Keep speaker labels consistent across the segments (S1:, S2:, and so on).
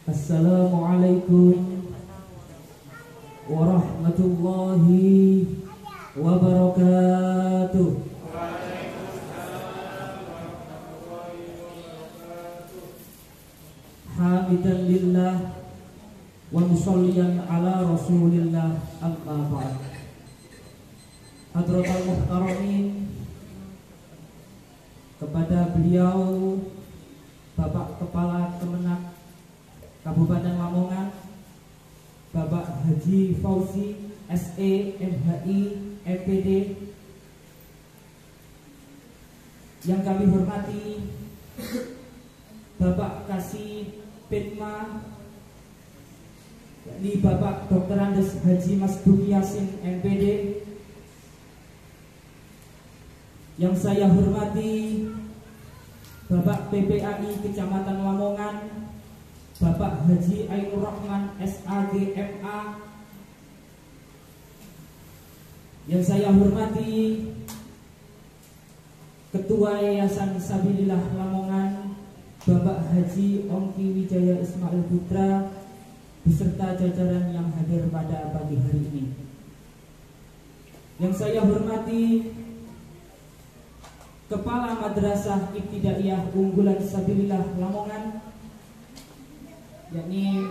S1: Assalamualaikum warahmatullahi wabarakatuh. Hamidan lillah wa musalliyan ala rasulillah, amma ba'd. Hadratul muhtaramin, kepada beliau Bapak Kepala Kemenak Kabupaten Lamongan, Bapak Haji Fauzi SE MHI MPD, yang kami hormati Bapak Kasih Pitma, yakni Bapak Dr. Andes Haji Mas Duki Yasin MPD, yang saya hormati Bapak PPAI Kecamatan Lamongan, Bapak Haji Ainur Rahman SAG MA, yang saya hormati Ketua Yayasan Sabilillah Lamongan, Bapak Haji Ongki Wijaya Ismail Putra, beserta jajaran yang hadir pada pagi hari ini. Yang saya hormati Kepala Madrasah Ibtidaiyah Unggulan Sabilillah Lamongan, yakni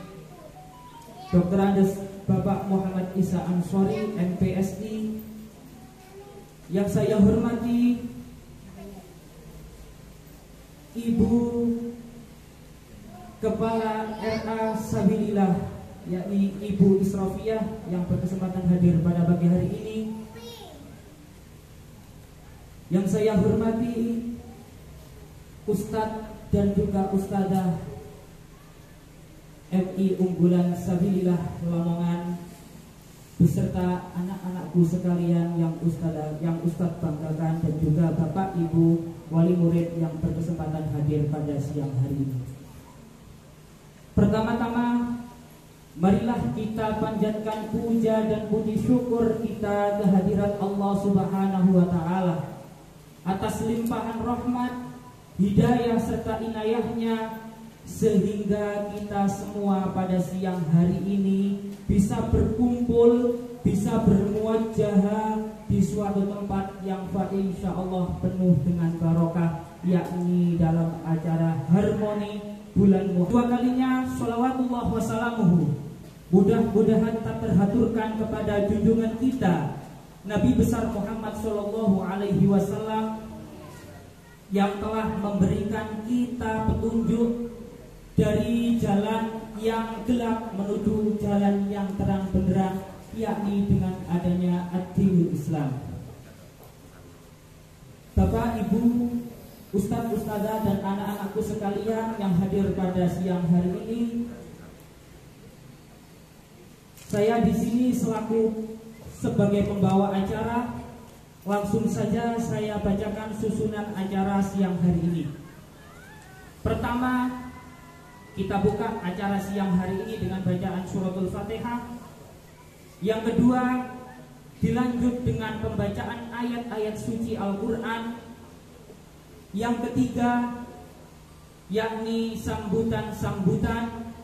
S1: Dr. Andes Bapak Muhammad Isa Ansori MPSI. Yang saya hormati Ibu Kepala RA Sabilillah, yakni Ibu Isrofiah, yang berkesempatan hadir pada pagi hari ini. Yang saya hormati Ustadz dan juga Ustadzah MI Unggulan Sabilillah Lamongan, beserta anak-anakku sekalian yang Ustadz banggakan, dan juga Bapak Ibu wali murid yang berkesempatan hadir pada siang hari ini. Pertama-tama, marilah kita panjatkan puja dan puji syukur kita kehadirat Allah Subhanahu wa Ta'ala atas limpahan rahmat, hidayah serta inayahnya, sehingga kita semua pada siang hari ini bisa berkumpul, bisa bermuajah di suatu tempat yang insyaallah penuh dengan barokah, yakni dalam acara harmoni bulan Muharram. Dua kalinya sholawatullah wassalamuhu mudah-mudahan tak terhaturkan kepada junjungan kita Nabi besar Muhammad Sallallahu Alaihi Wasallam, yang telah memberikan kita petunjuk dari jalan yang gelap menuju jalan yang terang benderang, yakni dengan adanya ad-dinul Islam. Bapak, Ibu, Ustadz, Ustadzah, dan anak-anakku sekalian yang hadir pada siang hari ini, saya di sini selaku sebagai pembawa acara. Langsung saja saya bacakan susunan acara siang hari ini. Pertama, kita buka acara siang hari ini dengan bacaan suratul Fatihah. Yang kedua, Dilanjut dengan pembacaan ayat-ayat suci Al-Quran. Yang ketiga yakni sambutan-sambutan.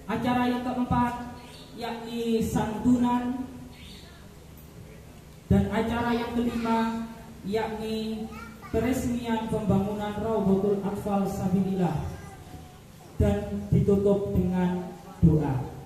S1: Acara yang keempat yakni santunan. Dan acara yang kelima yakni peresmian pembangunan Raudhatul Atfal Sabilillah, dan ditutup dengan doa.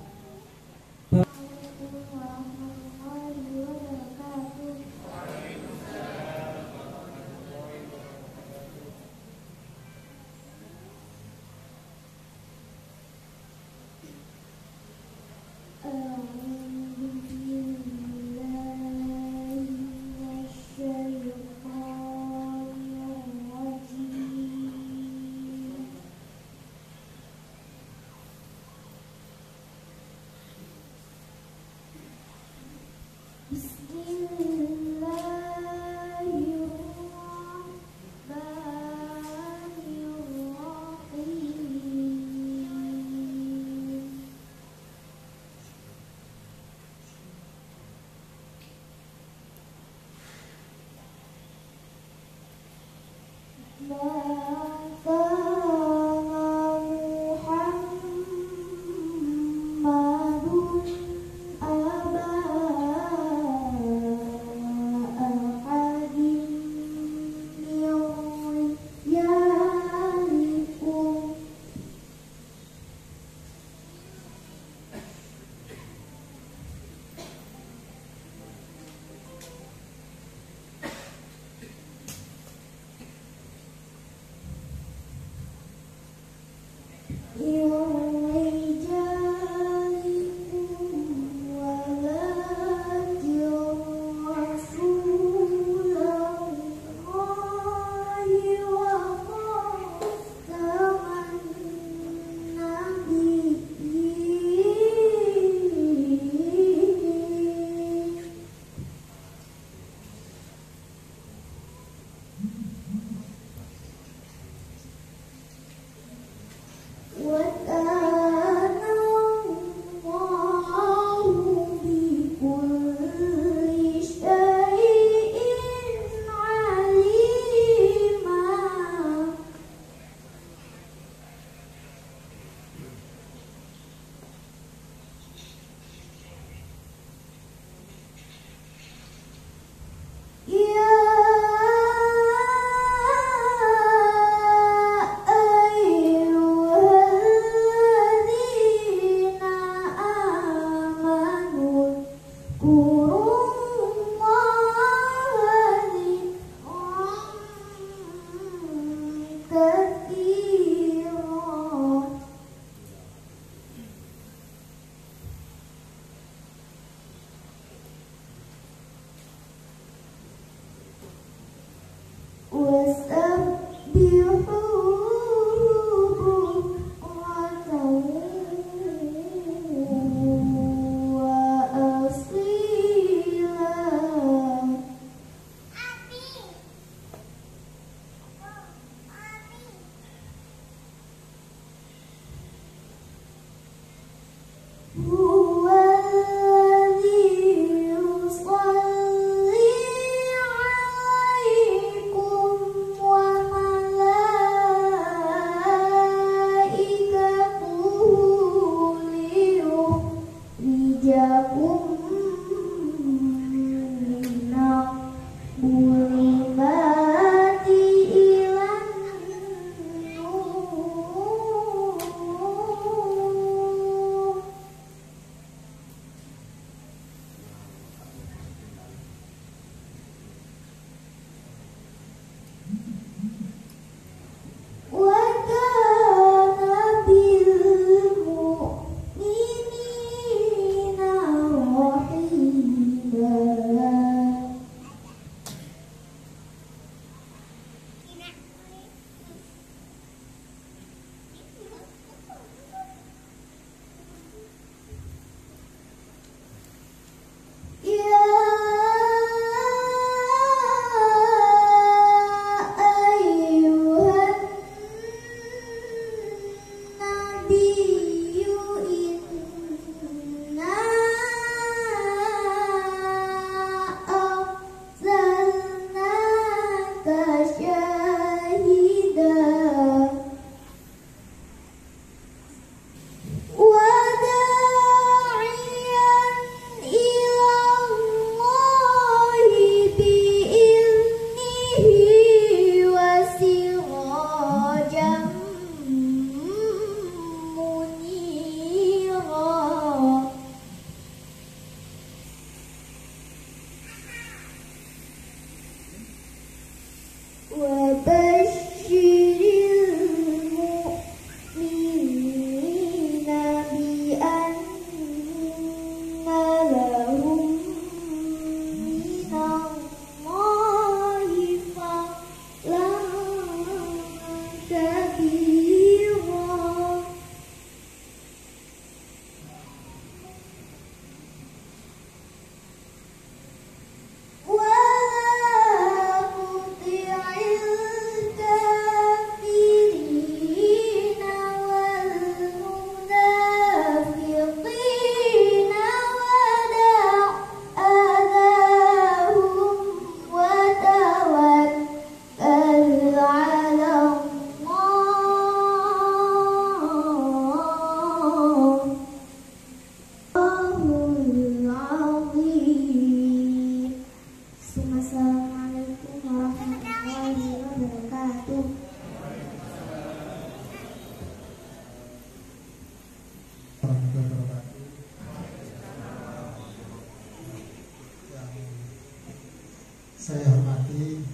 S2: saya hormati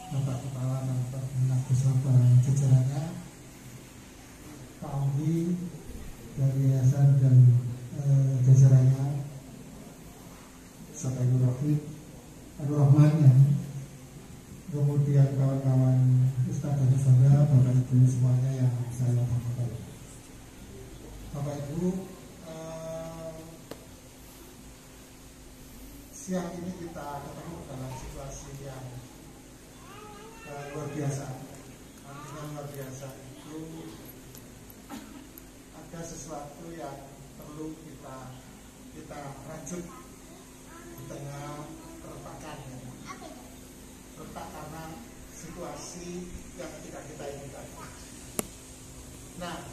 S2: Bapak Kepala dan Bapak Bina beserta jajarannya, Pak Onggi dari Yayasan dan jajarannya, Bapak Ibu Rafiq, Abu Rahman, ya. Kemudian kawan-kawan Ustaz dan Ustazah, Bapak Ibu semuanya yang saya hormati. Bapak Ibu, siang ini kita ketemu dalam situasi yang luar biasa. Artinya luar biasa itu ada sesuatu yang perlu kita rajut di tengah keretakan, ya. Retak karena situasi yang tidak kita inginkan. Nah,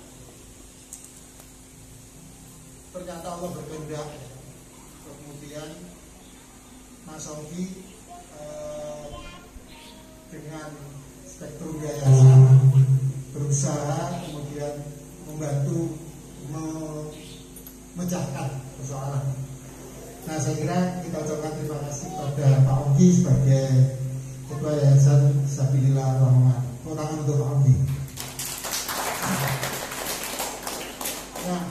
S2: ternyata Allah berkehendak, ya. Kemudian Mas Onggi dengan Spektrum Yayasan berusaha kemudian membantu memecahkan persoalan. Nah, saya kira kita ucapkan terima kasih pada Pak Onggi sebagai Ketua Yayasan Sabilillah Rahman. Tangan untuk Pak Onggi. Nah,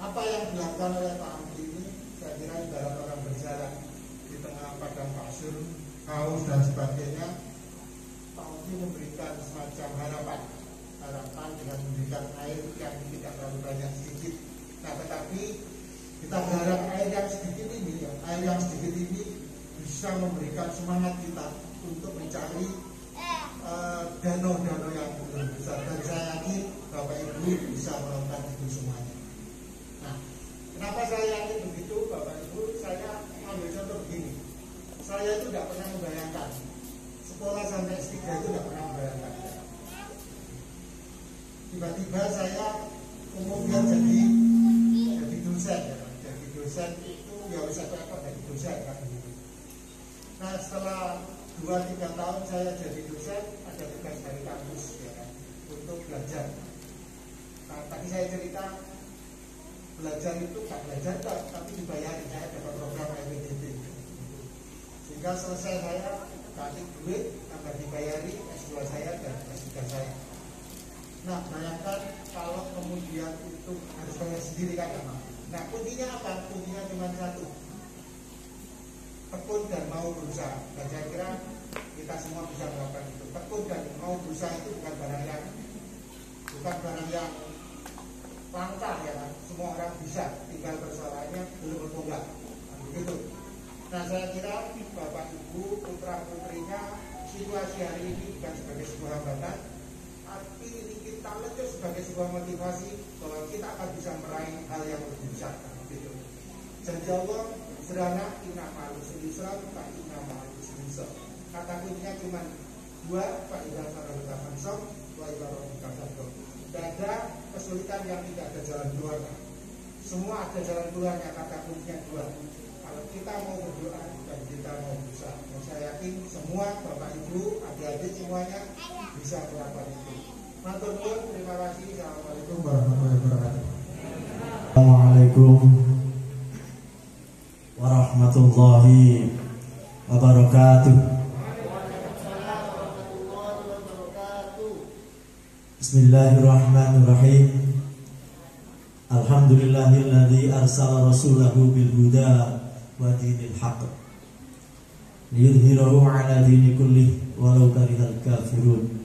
S2: apa yang dilakukan oleh Pak Onggi ini, saya kira ibarat orang berjalan di tengah padang pasir, haus dan sebagainya. Pak Onggi memberikan semacam harapan dengan memberikan air yang tidak terlalu banyak, sedikit. Nah, tetapi kita berharap air yang sedikit ini bisa memberikan semangat kita untuk mencari danau-danau yang lebih besar, dan saya yakin Bapak Ibu bisa melakukan itu semuanya. Nah, kenapa saya yakin begitu, Bapak Ibu? Saya ambil contoh begini. Saya itu tidak pernah membayangkan sekolah sampai S3 itu tidak pernah membayangkan. Tiba-tiba saya kemudian jadi dosen, ya. Jadi dosen itu ya bisa jadi dosen kan begitu. Nah, setelah 2-3 tahun saya jadi dosen, ada tugas dari kampus, ya kan, untuk belajar. Nah, tadi saya cerita belajar itu tak belajar tapi dibayari, saya dapat program LPDP. Sehingga selesai saya kasih duit, tambah dibayari S2 saya dan S3 saya. Nah, bayangkan kalau kemudian itu harus bayar sendiri kan, ya. Nah, kuncinya apa? Kuncinya cuma satu, tekun dan mau berusaha. Dan saya kira kita semua bisa melakukan itu. Tekun dan mau berusaha itu bukan barang yang langka, ya kan? Semua orang bisa, tinggal persoalannya belum bertonggak, begitu. Nah, saya kira Bapak Ibu, putra putrinya, situasi hari ini bukan sebagai sebuah hambatan, tapi ini kita lihat sebagai sebuah motivasi bahwa kita akan bisa meraih hal yang lebih besar, gitu. Janji Allah sederhana, inna ma'al usri yusra, fa inna ma'al usri yusra. Kata kuncinya cuma 2, fa idza faragta fansab wa idza rabbika farghab. Tidak ada kesulitan yang tidak ada jalan keluar. Semua ada jalan keluarnya, kata kuncinya 2. Kalau kita mau berdoa dan kita mau berusaha, saya yakin semua Bapak Ibu, adik-adik semuanya bisa melakukan itu. Matur nuwun, terima kasih. Assalamualaikum warahmatullahi wabarakatuh.
S3: Assalamualaikum warahmatullahi wabarakatuh. Bismillahirrahmanirrahim. Alhamdulillahilladzi arsala rasulahu bil huda wa dinil haqq liyudhhirahu ala dini kullih walau karihal kafirun.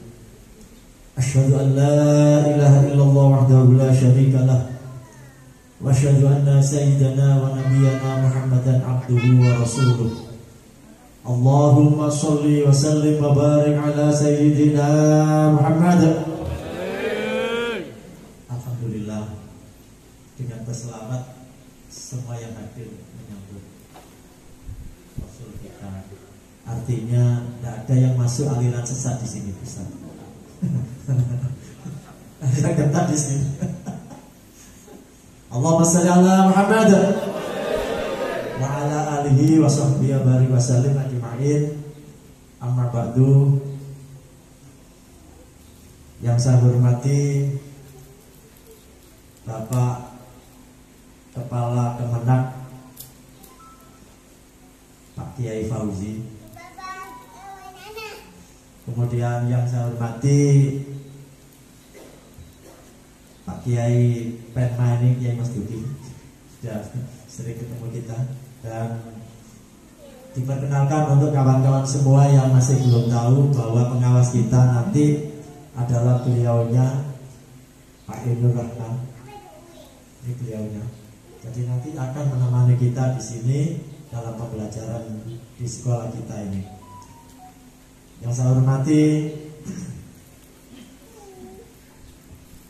S3: Asyhadu an la ilaha illallah wahdahu la syarika lah wa asyhadu anna sayyidana wa nabiyyana Muhammadan abduhu wa rasuluh. Allahumma shalli wa sallim wa barik ala sayyidina Muhammad. Alhamdulillah, dengan berselamat semua yang hadir menyambut Rasul kita. Artinya tidak ada yang masuk aliran sesat di sini, Ustaz. Ada ketat di sini. Allahumma shalli ala Muhammad wa ala alihi wa sahbihi barik wa sallim ajma'in. Amma ba'du. Yang saya hormati Bapak Kepala Kemenak Kiai Fauzi. Kemudian yang saya hormati Pak Kiai Penma ini, Kiai Mas Duki, sudah sering ketemu kita. Dan diperkenalkan untuk kawan-kawan semua yang masih belum tahu bahwa pengawas kita nanti adalah beliaunya Pak Nur Rahman. Ini beliaunya. Jadi nanti akan menemani kita di sini dalam pembelajaran di sekolah kita ini. Yang saya hormati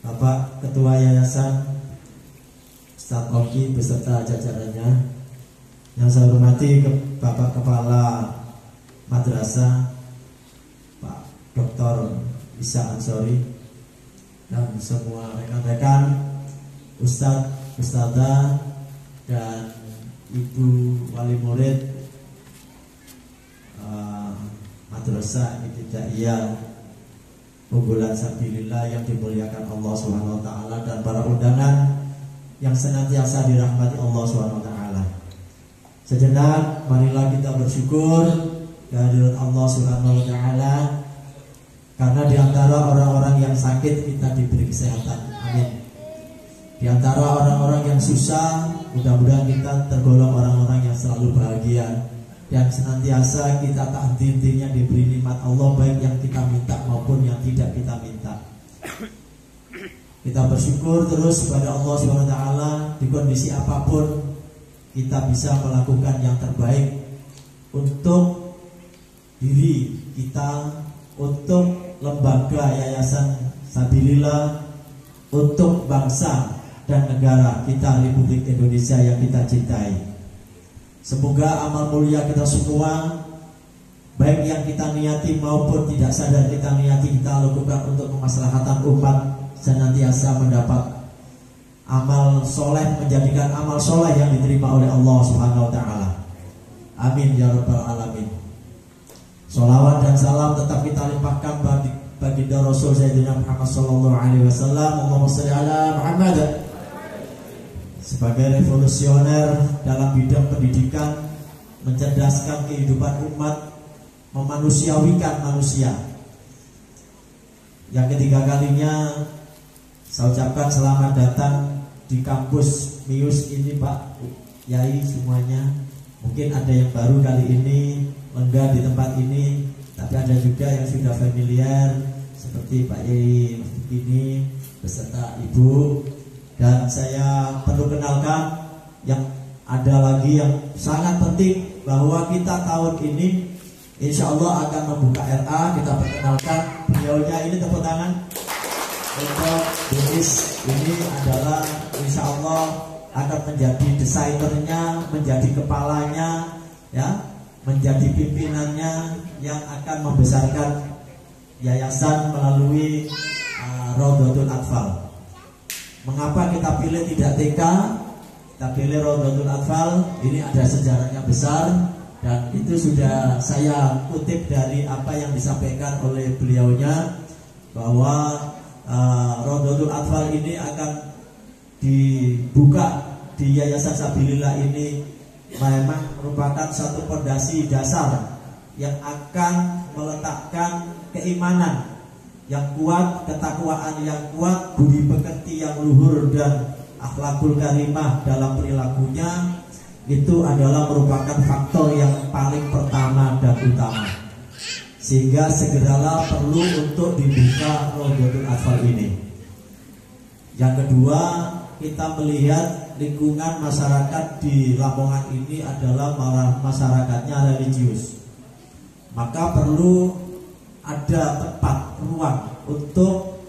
S3: Bapak Ketua Yayasan Ustaz Oki beserta jajarannya. Yang saya hormati Bapak Kepala Madrasah Pak Dr. Isa Ansori dan semua rekan-rekan Ustadz, Ustadzah dan Ibu Wali Murid Madrasah Ibtidaiyah Unggulan Sabilillah yang dimuliakan Allah Subhanahu wa taala, dan para undangan yang senantiasa dirahmati Allah Subhanahu wa taala. Sejenak marilah kita bersyukur kehadirat Allah Subhanahu wa taala, karena di antara orang-orang yang sakit kita diberi kesehatan. Amin. Di antara orang-orang yang susah, mudah-mudahan kita tergolong orang-orang yang selalu bahagia dan senantiasa kita tak henti-hentinya diberi nikmat Allah, baik yang kita minta maupun yang tidak kita minta. Kita bersyukur terus kepada Allah SWT. Di kondisi apapun kita bisa melakukan yang terbaik untuk diri kita, untuk lembaga Yayasan Sabilillah, untuk bangsa dan negara kita Republik Indonesia yang kita cintai. Semoga amal mulia kita semua, baik yang kita niati maupun tidak sadar kita niati, kita lakukan untuk kemaslahatan umat, senantiasa mendapat amal soleh, menjadikan amal soleh yang diterima oleh Allah Subhanahu wa taala. Amin ya rabbal alamin. Sholawat dan salam tetap kita limpahkan bagi baginda Rasul Sayyidina Muhammad sallallahu alaihi wasallam. Allahumma shalli ala Muhammad. Sebagai revolusioner dalam bidang pendidikan, mencerdaskan kehidupan umat, memanusiawikan manusia. Yang ketiga kalinya saya ucapkan selamat datang di kampus MIUS ini Pak Yai semuanya. Mungkin ada yang baru kali ini lenggah di tempat ini, tapi ada juga yang sudah familiar seperti Pak Yai ini beserta Ibu. Dan saya perlu kenalkan yang ada lagi yang sangat penting, bahwa kita tahun ini insya Allah akan membuka RA. Kita perkenalkan beliaunya, ini tepuk tangan untuk Buis. Ini adalah insya Allah akan menjadi desainernya, menjadi kepalanya, ya, menjadi pimpinannya yang akan membesarkan yayasan melalui Raudhatul Atfal. Mengapa kita pilih tidak TK, kita pilih Raudhatul Atfal? Ini ada sejarahnya besar, dan itu sudah saya kutip dari apa yang disampaikan oleh beliaunya, bahwa Raudhatul Atfal ini akan dibuka di Yayasan Sabilillah ini memang merupakan satu fondasi dasar yang akan meletakkan keimanan yang kuat, ketakwaan yang kuat, budi pekerti yang luhur, dan akhlakul karimah dalam perilakunya. Itu adalah merupakan faktor yang paling pertama dan utama, sehingga segeralah perlu untuk dibuka Raudhatul Atfal ini. Yang kedua, kita melihat lingkungan masyarakat di Lamongan ini adalah masyarakatnya religius, maka perlu ada tempat ruang untuk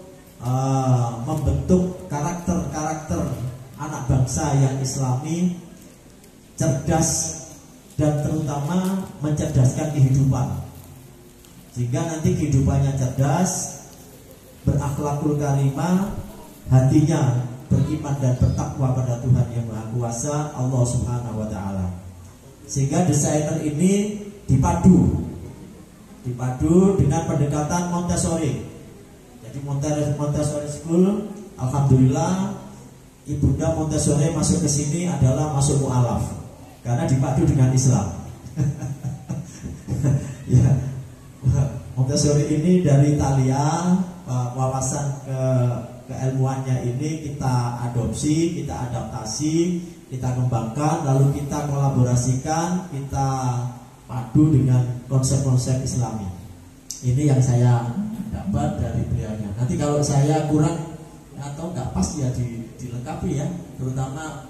S3: membentuk karakter-karakter anak bangsa yang islami, cerdas, dan terutama mencerdaskan kehidupan, sehingga nanti kehidupannya cerdas, berakhlakul karimah, hatinya beriman dan bertakwa pada Tuhan yang Maha Kuasa, Allah Subhanahu wa taala. Sehingga desainer ini dipadu dengan pendekatan Montessori. Jadi Montessori School, alhamdulillah Ibunda Montessori masuk ke sini adalah masuk mu'alaf, karena dipadu dengan Islam. Ya, Montessori ini dari Italia, wawasan keilmuannya ini kita adopsi, kita adaptasi, kita kembangkan, lalu kita kolaborasikan, kita padu dengan konsep-konsep Islami. Ini yang saya dapat dari beliaunya. Nanti kalau saya kurang atau nggak pas ya dilengkapi ya. Terutama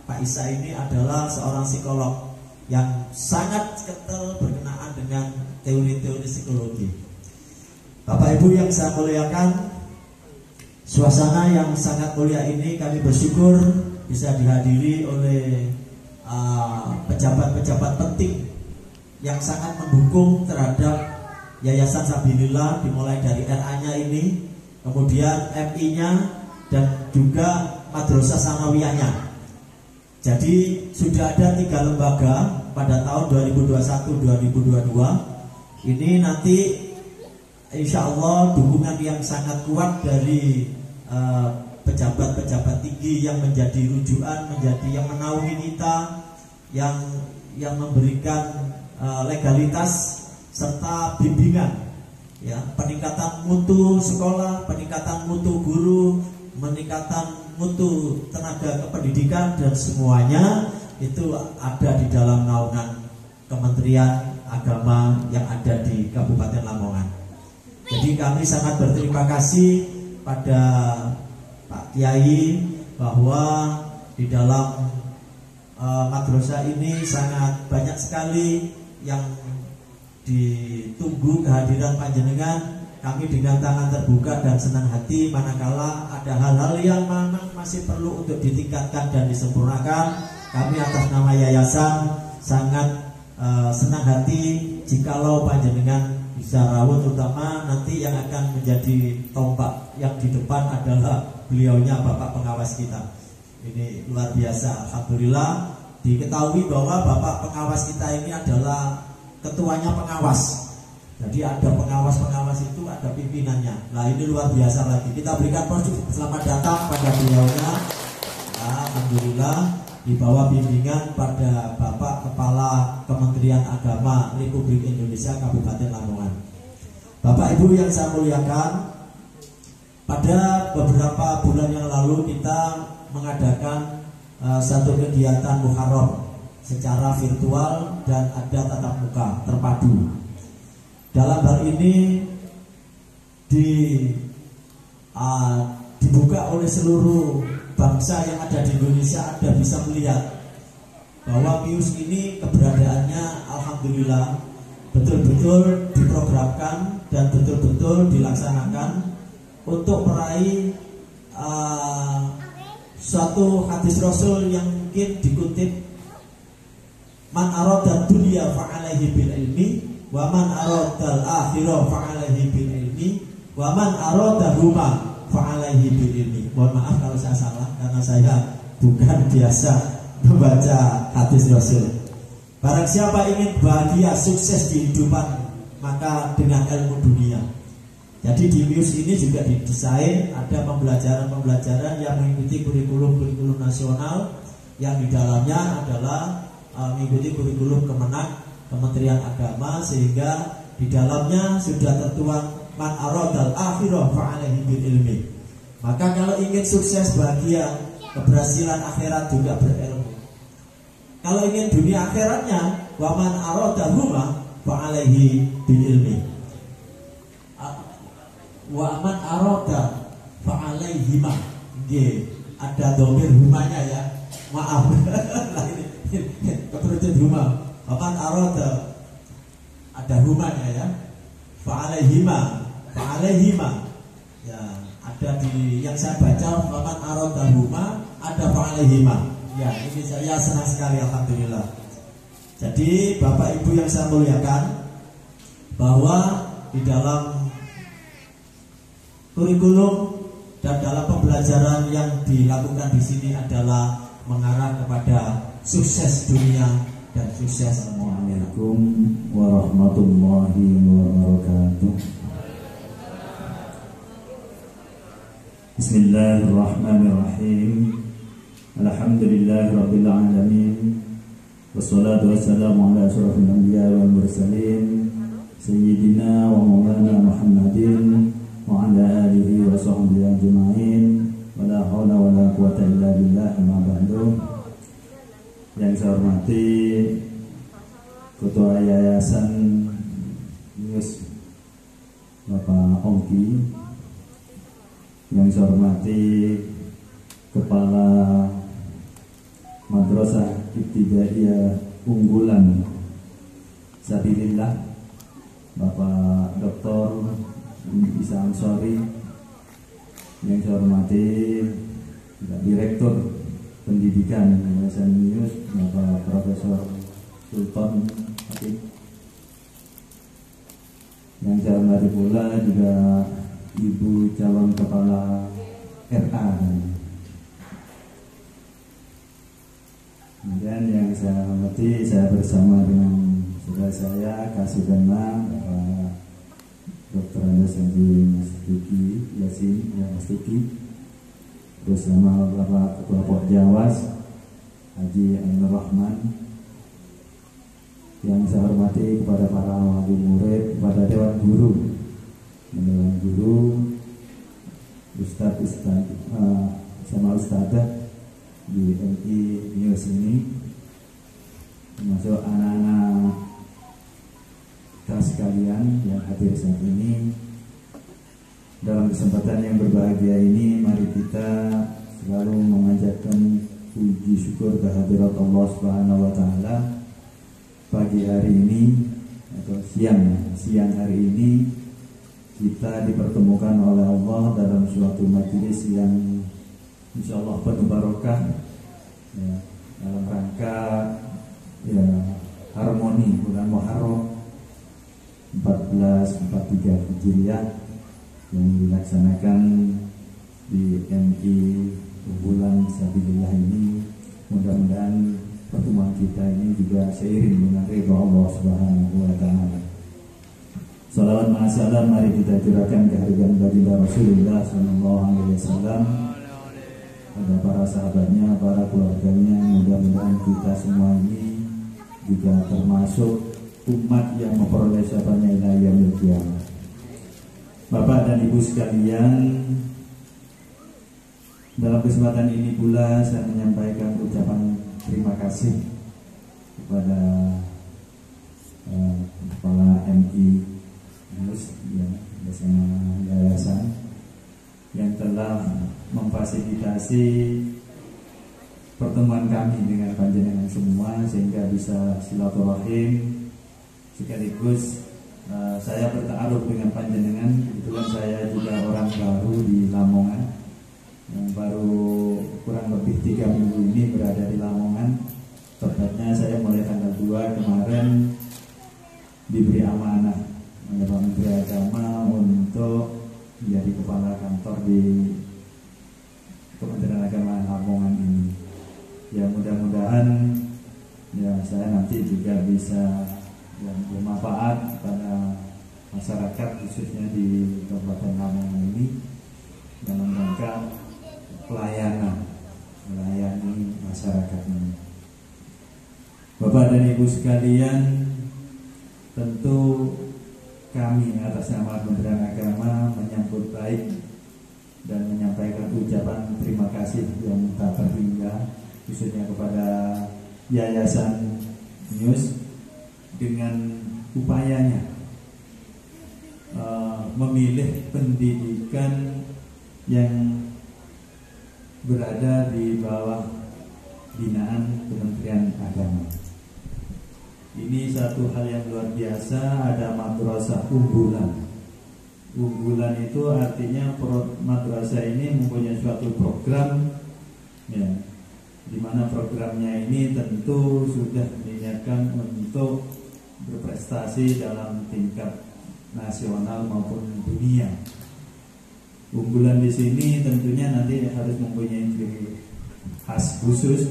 S3: Pak Isa ini adalah seorang psikolog yang sangat kental berkenaan dengan teori-teori psikologi. Bapak Ibu yang saya muliakan, suasana yang sangat mulia ini kami bersyukur bisa dihadiri oleh pejabat-pejabat penting yang sangat mendukung terhadap Yayasan Sabilillah, dimulai dari RA-nya ini, kemudian MI-nya, dan juga Madrasah Sanawiyahnya. Jadi sudah ada 3 lembaga pada tahun 2021-2022. Ini nanti insya Allah dukungan yang sangat kuat dari pejabat-pejabat tinggi yang menjadi rujukan, menjadi yang menaungi kita, yang memberikan legalitas serta bimbingan, ya, peningkatan mutu sekolah, peningkatan mutu guru, peningkatan mutu tenaga kependidikan, dan semuanya itu ada di dalam naungan Kementerian Agama yang ada di Kabupaten Lamongan. Jadi kami sangat berterima kasih pada Pak Kiai bahwa di dalam madrasah ini sangat banyak sekali yang ditunggu kehadiran panjenengan. Kami dengan tangan terbuka dan senang hati manakala ada hal-hal yang memang masih perlu untuk ditingkatkan dan disempurnakan. Kami atas nama yayasan sangat senang hati jikalau panjenengan bisa rawuh, terutama nanti yang akan menjadi tombak yang di depan adalah beliaunya Bapak pengawas kita. Ini luar biasa, alhamdulillah. Diketahui bahwa Bapak pengawas kita ini adalah ketuanya pengawas. Jadi ada pengawas-pengawas itu, ada pimpinannya. Nah ini luar biasa lagi. Kita berikan selamat datang pada beliaunya. Alhamdulillah, di bawah bimbingan pada Bapak Kepala Kementerian Agama Republik Indonesia Kabupaten Lamongan. Bapak Ibu yang saya muliakan, pada beberapa bulan yang lalu kita mengadakan satu kegiatan Muharram secara virtual dan ada tatap muka terpadu. Dalam hal ini dibuka oleh seluruh bangsa yang ada di Indonesia, ada bisa melihat bahwa MIUS ini keberadaannya alhamdulillah betul-betul diprogramkan dan betul-betul dilaksanakan untuk meraih suatu hadis Rasul yang mungkin dikutip, man arada dunya fa'alaihi bil ilmi wa man arada al-akhirah fa'alaihi bil ilmi wa man arada huma fa'alaihi bil ilmi. Mohon maaf kalau saya salah karena saya bukan biasa membaca hadis Rasul. Barang siapa ingin bahagia, sukses di kehidupan, maka dengan ilmu dunia. Jadi di MIUS ini juga didesain ada pembelajaran-pembelajaran yang mengikuti kurikulum nasional, yang di dalamnya adalah mengikuti kurikulum Kementerian Agama, sehingga di dalamnya sudah tertuang man aradal akhirah fa'alaihi bil ilmi. Maka kalau ingin sukses, bahagia, keberhasilan akhirat juga berilmu. Kalau ingin dunia akhiratnya, wa man aradahuma fa'alaihi bil ilmi. Wa man arada fa'alaihima. Nggih, ada dhamir humanya ya. Maaf. Keterucut huma. Wa man arada ada humanya ya. Fa'alaihima. Fa'alaihima. Ya, ada di yang saya baca wa man arada huma, ada fa'alaihima. Ya, ini saya senang sekali alhamdulillah. Jadi Bapak Ibu yang saya muliakan, bahwa di dalam kurikulum dan dalam pembelajaran yang dilakukan di sini adalah mengarah kepada sukses dunia dan sukses.
S4: Assalamualaikum warahmatullahi wabarakatuh. Bismillahirrahmanirrahim. Alhamdulillahirabbil alamin. Wassalatu wassalamu ala asyrafil anbiya wal mursalin Sayyidina wa maulana Muhammadin wa ala alihi wa sahbihi ajma'in. Wa la haula wa la quwata illa billah, amma ba'du. Yang saya hormati Ketua Yayasan News Bapak Ongki, yang saya hormati Kepala Madrasah Ibtidaiyah Unggulan Sabilillah Bapak Dr. Isa Ansori, yang saya hormati Direktur Pendidikan Yayasan News Bapak Profesor Sultan Hakim, yang saya hormati pula juga Ibu calon Kepala RA. Kemudian yang saya hormati, saya bersama dengan saudara saya Kasih Dana Bapak Dr. Andes Haji Mas Duki Yasin Mas Duki, bersama Bapak Ketua Pok Jawas Haji Ainur Rahman. Yang saya hormati kepada para wali murid, kepada Dewan Guru, Ustadz sama Ustadzah di MI News ini, termasuk anak-anak kita sekalian yang hadir saat ini. Dalam kesempatan yang berbahagia ini, mari kita selalu memanjatkan puji syukur kehadirat Allah Subhanahu wa Ta'ala. Pagi hari ini atau siang hari ini kita dipertemukan oleh Allah dalam suatu majelis yang insya Allah penuh barokah, ya, dalam rangka ya, harmoni bulan Muharram 1443 Hijriah yang dilaksanakan di MI Unggulan Sabilillah ini. Mudah-mudahan pertemuan kita ini juga seiring dengan ridha Allah Subhanahu wa Ta'ala. Salawat ma'asalam mari kita curahkan kehadiran baginda Rasulullah sallallahu alaihi wasallam pada para sahabatnya, para keluarganya. Mudah-mudahan kita semua ini juga termasuk umat yang memperoleh syafaatnya ila yaumil qiyamah. Bapak dan Ibu sekalian, dalam kesempatan ini pula saya menyampaikan ucapan terima kasih kepada Kepala MI News bersama yayasan yang telah memfasilitasi pertemuan kami dengan panjenengan semua sehingga bisa silaturahim sekaligus saya bertaaruf dengan panjenengan. Kebetulan saya juga orang baru di Lamongan, yang baru kurang lebih 3 minggu ini berada di Lamongan. Tepatnya saya mulai tanggal 2 kemarin diberi amanah oleh Pak Menteri Agama untuk menjadi kepala kantor di Kementerian Agama Lamongan ini. Ya mudah-mudahan ya saya nanti juga bisa yang bermanfaat pada masyarakat khususnya di Kabupaten Lamongan ini dalam rangka melayani masyarakat ini. Bapak dan Ibu sekalian, tentu kami atas nama Kementerian Agama menyambut baik dan menyampaikan ucapan terima kasih yang tak terhingga khususnya kepada Yayasan News dengan upayanya memilih pendidikan yang berada di bawah binaan Kementerian Agama. Ini satu hal yang luar biasa. Ada madrasah unggulan. Unggulan itu artinya madrasah ini mempunyai suatu program, ya, di mana programnya ini tentu sudah diniatkan untuk berprestasi dalam tingkat nasional maupun dunia. Unggulan di sini tentunya nanti harus mempunyai ciri khas khusus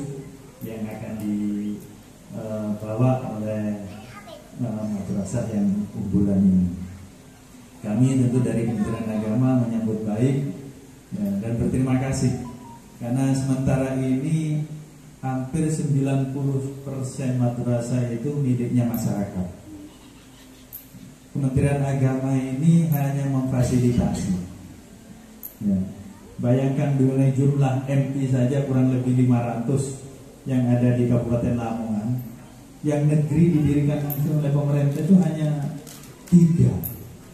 S4: yang akan dibawa oleh madrasah yang unggulan ini. Kami tentu dari Kementerian Agama menyambut baik ya, dan berterima kasih karena sementara ini
S5: hampir 90% madrasah itu miliknya masyarakat. Kementerian Agama ini hanya memfasilitasi. Ya. Bayangkan nilai jumlah MI saja kurang lebih 500 yang ada di Kabupaten Lamongan. Yang negeri didirikan langsung oleh pemerintah itu hanya 3.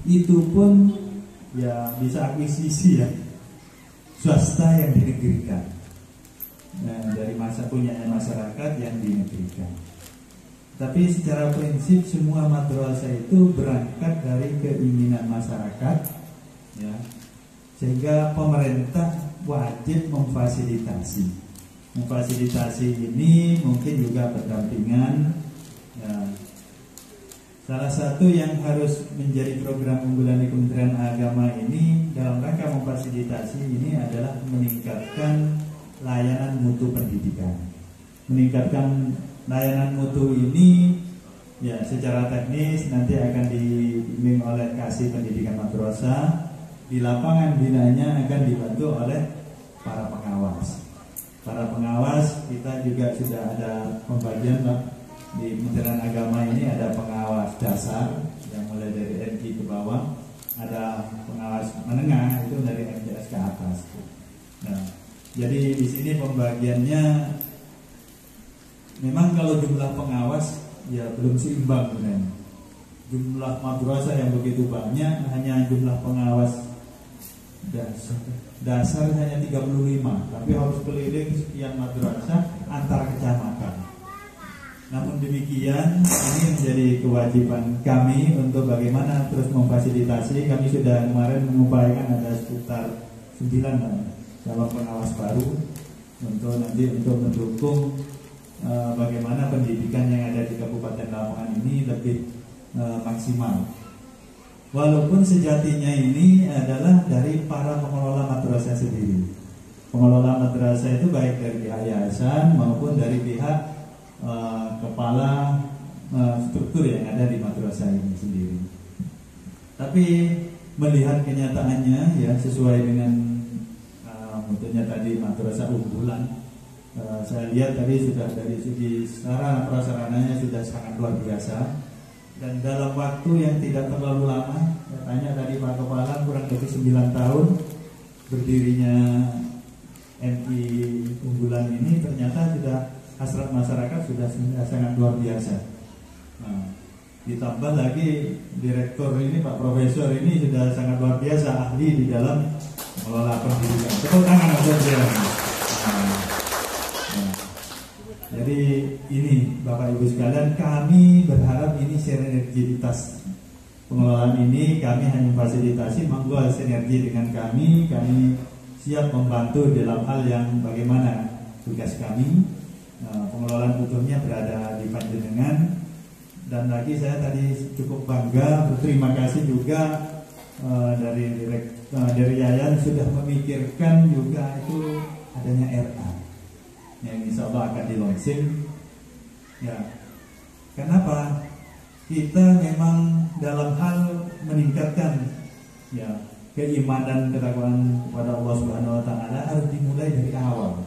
S5: Itu pun ya bisa akuisisi ya, swasta yang dinegerikan. Nah, dari masa punyanya masyarakat yang dinegerikan. Tapi secara prinsip semua madrasah itu berangkat dari keinginan masyarakat, ya, sehingga pemerintah wajib memfasilitasi. Memfasilitasi ini mungkin juga berdampingan. Ya. Salah satu yang harus menjadi program unggulan di Kementerian Agama ini dalam rangka memfasilitasi ini adalah meningkatkan layanan mutu pendidikan. Meningkatkan layanan mutu ini ya secara teknis nanti akan dibimbing oleh Kasih Pendidikan Madrasah. Di lapangan binanya akan dibantu oleh para pengawas. Para pengawas kita juga sudah ada pembagian di Kementerian Agama ini, ada pengawas dasar yang mulai dari MI ke bawah, ada pengawas menengah itu dari MTS ke atas. Nah, jadi di sini pembagiannya memang kalau jumlah pengawas ya belum seimbang sebenarnya. Jumlah madrasah yang begitu banyak, hanya jumlah pengawas dasar hanya 35, tapi harus keliling sekian madrasah antar kecamatan. Namun demikian, ini menjadi kewajiban kami untuk bagaimana terus memfasilitasi. Kami sudah kemarin mengupayakan ada sekitar 9 calon pengawas baru untuk nanti untuk mendukung bagaimana pendidikan yang ada di Kabupaten Lamongan ini lebih maksimal. Walaupun sejatinya ini adalah dari para pengelola madrasah sendiri. Pengelola madrasah itu baik dari pihak yayasan maupun dari pihak kepala struktur yang ada di madrasah ini sendiri. Tapi melihat kenyataannya ya sesuai dengan mutunya tadi madrasah unggulan, saya lihat tadi sudah dari segi sarana prasarananya sudah sangat luar biasa. Dan dalam waktu yang tidak terlalu lama, katanya tadi Pak Kepala kurang lebih 9 tahun berdirinya MI unggulan ini, ternyata sudah hasrat masyarakat sudah sangat luar biasa. Nah, ditambah lagi direktur ini Pak Profesor ini sudah sangat luar biasa ahli di dalam mengelola pendidikan. Tepuk tangan untuk dia. Jadi ini Bapak Ibu sekalian, kami berharap ini sinergitas pengelolaan ini kami hanya fasilitasi, monggo sinergi dengan kami siap membantu dalam hal yang bagaimana tugas kami. Pengelolaan utuhnya berada di panjenengan. Dan lagi saya tadi cukup bangga, berterima kasih juga dari Yayan sudah memikirkan juga itu adanya RA yang insya Allah akan dilaunching. Ya, kenapa? Kita memang dalam hal meningkatkan ya keimanan ketakwaan kepada Allah Subhanahu Wa Taala harus dimulai dari awal.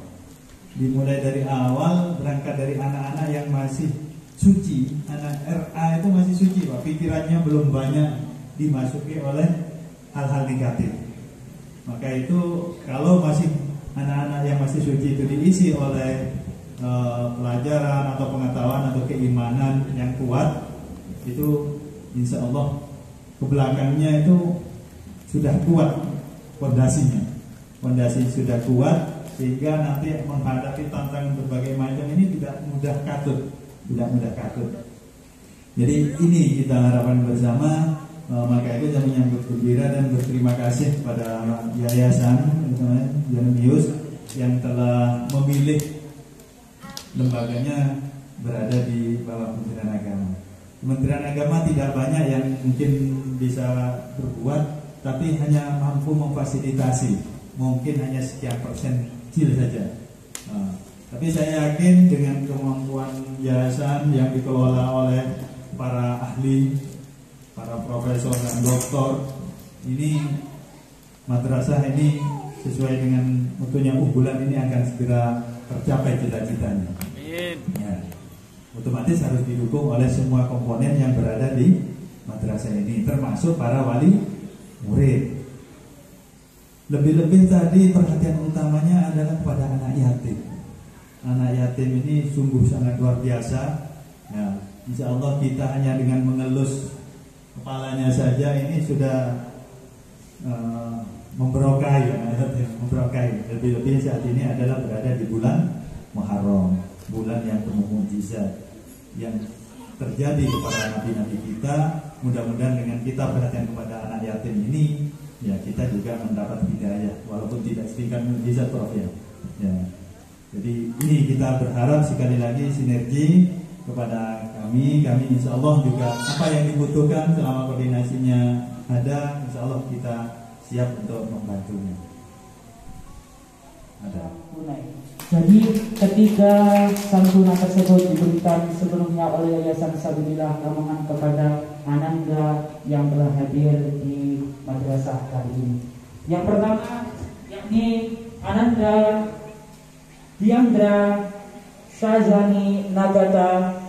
S5: Dimulai dari awal, berangkat dari anak-anak yang masih suci. Anak RA itu masih suci, Pak. Pikirannya belum banyak dimasuki oleh hal-hal negatif. Maka itu kalau masih anak-anak yang masih suci itu diisi oleh pelajaran atau pengetahuan atau keimanan yang kuat, itu insya Allah kebelakangnya itu sudah kuat fondasinya. Fondasi sudah kuat sehingga nanti menghadapi tantangan berbagai macam ini tidak mudah katut. Jadi ini kita harapkan bersama. Maka itu saya menyambut gembira dan berterima kasih kepada Yayasan Janemius yang telah memilih lembaganya berada di bawah Kementerian Agama. Kementerian Agama tidak banyak yang mungkin bisa berbuat, tapi hanya mampu memfasilitasi, mungkin hanya sekian persen kecil saja. Tapi saya yakin dengan kemampuan yayasan yang dikelola oleh para ahli, para profesor dan doktor, ini madrasah ini sesuai dengan mutunya unggulan ini akan segera tercapai cita-citanya.
S6: Amin.
S5: Ya, otomatis harus didukung oleh semua komponen yang berada di madrasah ini, termasuk para wali murid. Lebih-lebih tadi perhatian utamanya adalah kepada anak yatim. Anak yatim ini sungguh sangat luar biasa. Ya, insya Allah kita hanya dengan mengelus kepalanya saja ini sudah memberokai, memberokai. Lebih-lebih saat ini adalah berada di bulan Muharram, bulan yang penuh mukjizat yang terjadi kepada nabi-nabi kita. Mudah-mudahan dengan kita perhatian kepada anak yatim ini, ya kita juga mendapat hidayah walaupun tidak sedikit mukjizat, Prof ya. Jadi ini kita berharap sekali lagi sinergi kepada kami insya Allah juga apa yang dibutuhkan selama koordinasinya ada, insya Allah kita siap untuk membantunya. Ada.
S1: Jadi ketika santunan tersebut diberikan sebelumnya oleh Yayasan Sabilillah Lamongan kepada Ananda yang telah hadir di madrasah kali ini. Yang pertama yakni Ananda Diandra Syazani Nagata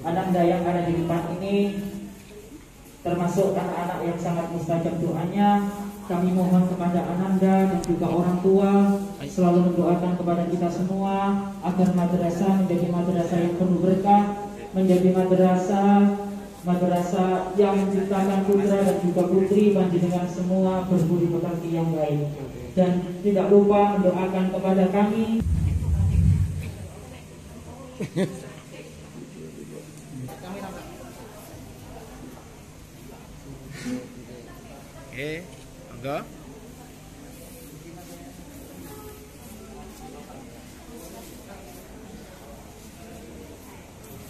S1: Ananda yang ada di depan ini termasuk anak-anak yang sangat mustajab doanya. Kami mohon kepada Ananda dan juga orang tua selalu mendoakan kepada kita semua agar madrasah menjadi madrasah yang penuh berkah, menjadi madrasah yang menciptakan putra dan juga putri panjenengan semua berbudi pekerti yang baik. Dan tidak lupa mendoakan kepada kami.
S6: Enggak.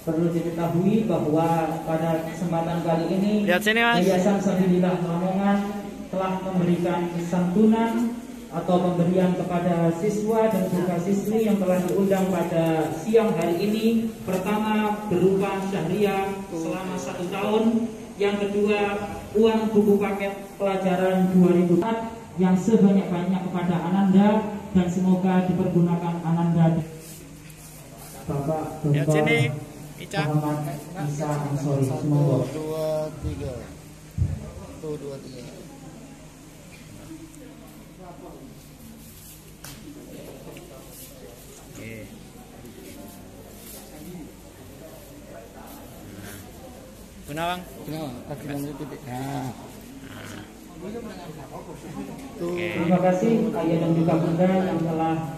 S1: Perlu diketahui bahwa pada kesempatan kali ini
S6: Lihat sini, Mas.
S1: Yayasan Sabilillah Lamongan telah memberikan santunan atau pemberian kepada siswa dan juga siswi yang telah diundang pada siang hari ini. Pertama berupa syahriah selama 1 tahun. Yang kedua uang buku paket pelajaran 2004 yang sebanyak-banyak kepada Ananda dan semoga dipergunakan Ananda. Bapak
S6: Lihat
S1: Dr.
S6: sini, Ica.
S1: Muhammad Isa Ansori, semoga.
S2: 2 3. 2 3.
S6: Gunawang.
S2: Kaki dan titik. Nah.
S1: Terima kasih ayah dan juga bunda yang telah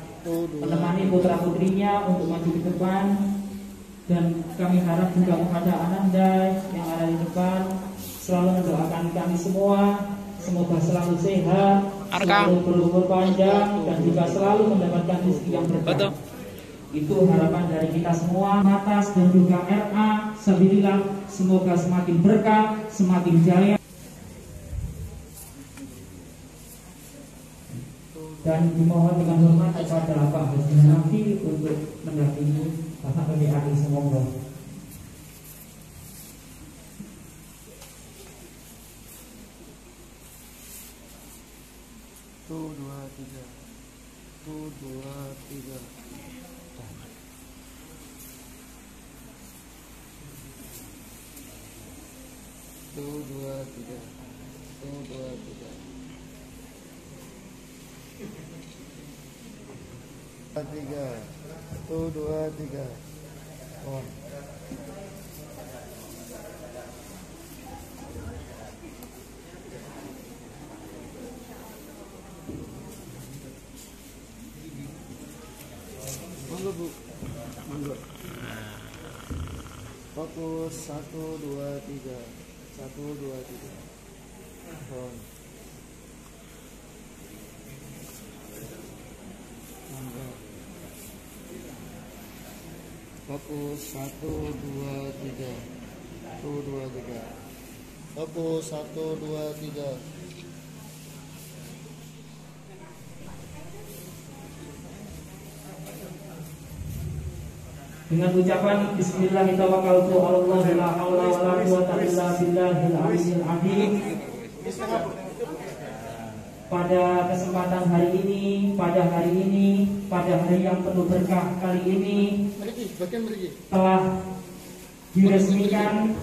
S1: menemani putra putrinya untuk maju di depan, dan kami harap juga kepada Ananda yang ada di depan selalu mendoakan kami semua semoga selalu sehat, selalu berumur panjang dan juga selalu mendapatkan rezeki yang berkah. Itu harapan dari kita semua. Matas dan juga RA Sabilillah semoga semakin berkah, semakin jaya. Dan dimohon dengan hormat kepada Pak Haji Nafi untuk mendampingi Bapak PDAI semoga.
S2: Tuh 2 3. Tuh 2 3. Tuh 2 3. Tuh 2 3. 3. Tuh 2 3. On. Monggo Bu. Monggo. Fokus 1 2 3. 1 2 3. On. Monggo. Fokus 1 2 3. 1 2 3. Fokus 1 2 3.
S1: Dengan ucapan Bismillahirrahmanirrahim, la haula wala quwwata illa billahil aliyyil azim. Pada kesempatan hari ini, pada hari yang penuh berkah kali ini, telah diresmikan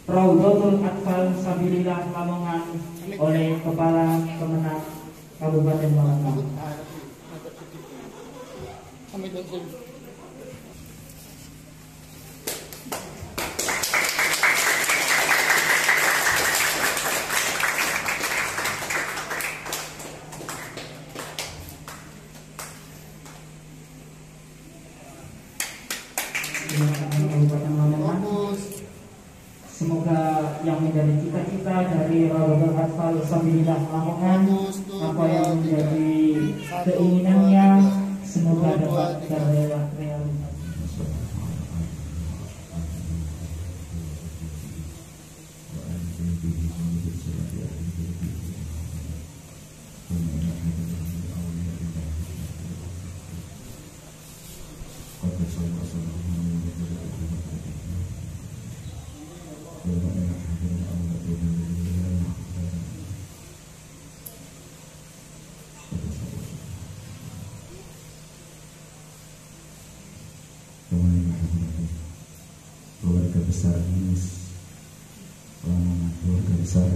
S1: Raudhatul Atfal Sabilillah Lamongan oleh Kepala Kemenag Kabupaten Lamongan. Semoga yang menjadi cita-cita dari Raudhatul Atfal Sabilillah Lamongan, apa yang menjadi keinginannya, semoga dapat terrealisasi.
S4: Keluarga besar Yunus, keluarga besar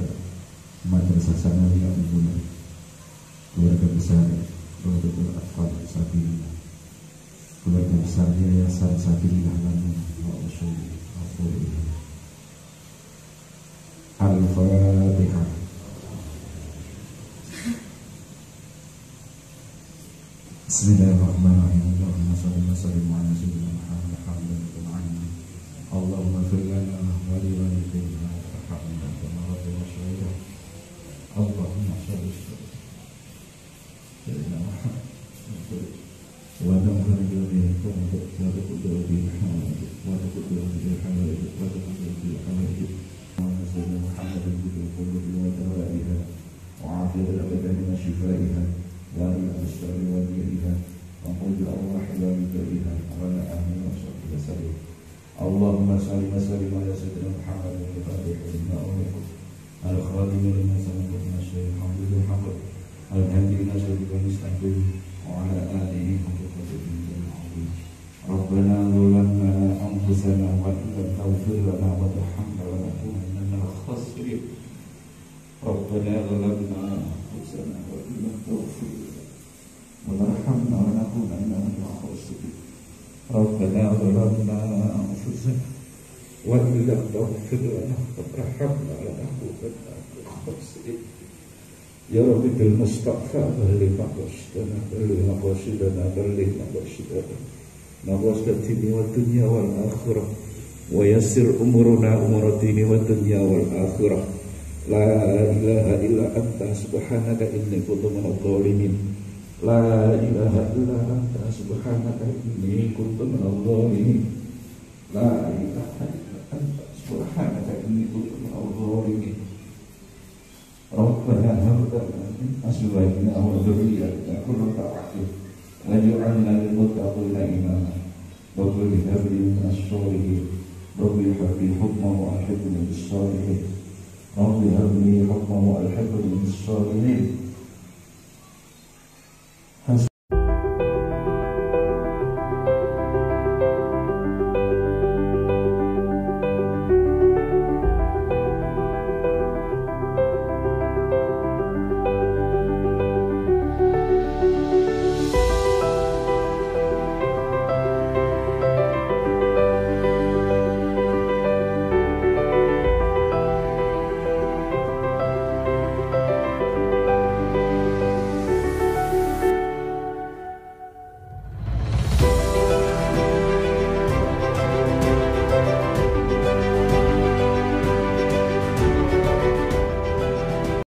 S4: Madrasah Sanawiyah Ubulan, keluarga besar Raudhatul Atfal Sabilillah, keluarga besar Yayasan Sabilillah Lamongan, Al-Fatihah. Bismillahirrahmanirrahim. Allahumma shalli wa sallim ala sayyidina Muhammad Allahumma fir lana wa li walidayna warhamna kama rabbayana shaghira. Allahumma shalli sayyidina Muhammad wa damhar jami'akum wa taqabbal bil hamd wa taqabbal bil hamd wa taqabbal bil hamd wa sayyidina Muhammad bil qulubi wa dawaiha wa afiyat al-abdan wa shifaiha wa al-absar wa al-yadiha wa qul Allah wa bidaiha wa ala alihi wa sahbihi wasallam. Allahumma salli wa sallim ala sayyidina Muhammad al-Fatih lima ughliqa al-khatim lima sabaqa nasyri hamdul hamd al-hamdulillah syarika mustaqbil wa ala alihi wa sahbihi wasallam. Rabbana zalamna anfusana wa in lam taghfir lana wa tarhamna lanakunanna minal khasirin. Rabbana zalamna anfusana wa in lam taghfir lana wa tarhamna lanakunanna minal khasirin. Rabbana zalamna anfusana wa in lam taghfir lana wa tarhamna lanakunanna minal khasirin. Ya Rabbi bil Mustafa balligh maqasidana balligh maqasidana balligh maqasidana naqasid dini wa dunya wal akhirah wa yassir umuruna umur dini wa dunya wal akhirah. La ilaha illa anta subhanaka inni kuntu minadh dhalimin. La ilaha illa anta subhanaka inni kuntu minadh dhalimin. La ilaha illa anta subhanaka inni kuntu minadh dhalimin. Rabbana hab lana min azwajina wa dhurriyyatina qurrata a'yun waj'alna lil muttaqina imama. Rabbi hab li min as-solihin. Rabbi hab li hukman wa alhiqni bis-solihin. Rabbi hab li hukman wa alhiqni bis-solihin.